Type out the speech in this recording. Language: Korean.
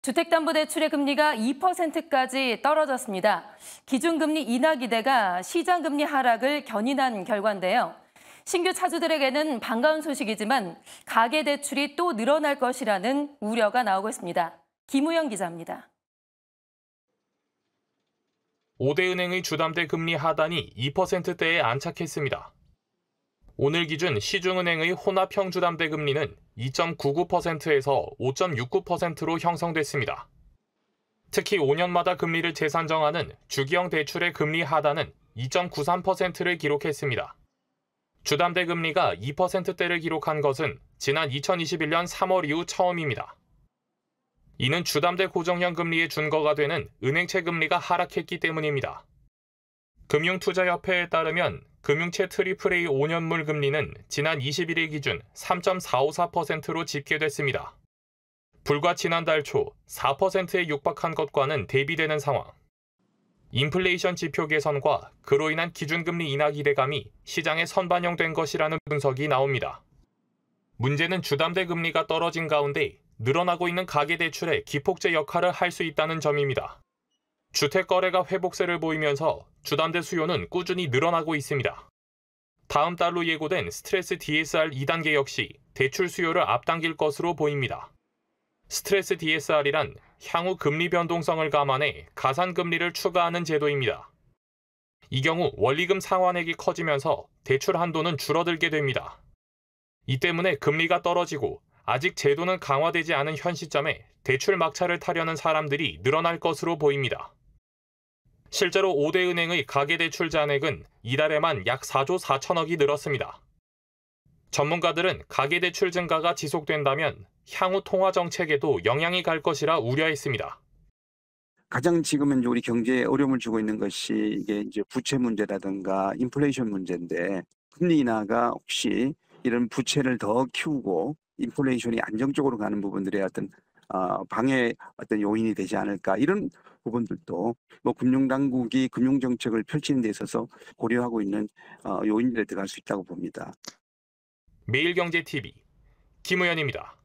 주택담보대출의 금리가 2%까지 떨어졌습니다. 기준금리 인하 기대가 시장금리 하락을 견인한 결과인데요. 신규 차주들에게는 반가운 소식이지만 가계대출이 또 늘어날 것이라는 우려가 나오고 있습니다. 김우영 기자입니다. 5대 은행의 주담대 금리 하단이 2%대에 안착했습니다. 오늘 기준 시중은행의 혼합형주담대 금리는 2.99%에서 5.69%로 형성됐습니다. 특히 5년마다 금리를 재산정하는 주기형 대출의 금리 하단은 2.93%를 기록했습니다. 주담대 금리가 2%대를 기록한 것은 지난 2021년 3월 이후 처음입니다. 이는 주담대 고정형 금리의 준거가 되는 은행채 금리가 하락했기 때문입니다. 금융투자협회에 따르면 금융채 AAA 5년물 금리는 지난 21일 기준 3.454%로 집계됐습니다. 불과 지난달 초 4%에 육박한 것과는 대비되는 상황. 인플레이션 지표 개선과 그로 인한 기준금리 인하 기대감이 시장에 선반영된 것이라는 분석이 나옵니다. 문제는 주담대 금리가 떨어진 가운데 늘어나고 있는 가계대출의 기폭제 역할을 할 수 있다는 점입니다. 주택 거래가 회복세를 보이면서 주담대 수요는 꾸준히 늘어나고 있습니다. 다음 달로 예고된 스트레스 DSR 2단계 역시 대출 수요를 앞당길 것으로 보입니다. 스트레스 DSR이란 향후 금리 변동성을 감안해 가산금리를 추가하는 제도입니다. 이 경우 원리금 상환액이 커지면서 대출 한도는 줄어들게 됩니다. 이 때문에 금리가 떨어지고 아직 제도는 강화되지 않은 현 시점에 대출 막차를 타려는 사람들이 늘어날 것으로 보입니다. 실제로 5대 은행의 가계대출 잔액은 이달에만 약 4조 4천억이 늘었습니다. 전문가들은 가계대출 증가가 지속된다면 향후 통화정책에도 영향이 갈 것이라 우려했습니다. 가장 지금은 우리 경제에 어려움을 주고 있는 것이 이게 이제 부채 문제라든가 인플레이션 문제인데, 금리 인하가 혹시 이런 부채를 더 키우고 인플레이션이 안정적으로 가는 부분들의 어떤 방해 요인이 되지 않을까, 이런 부분들도 금융당국이 금융정책을 펼치는 데 있어서 고려하고 있는 요인들에 들어갈 수 있다고 봅니다. 매일경제TV 김우현입니다.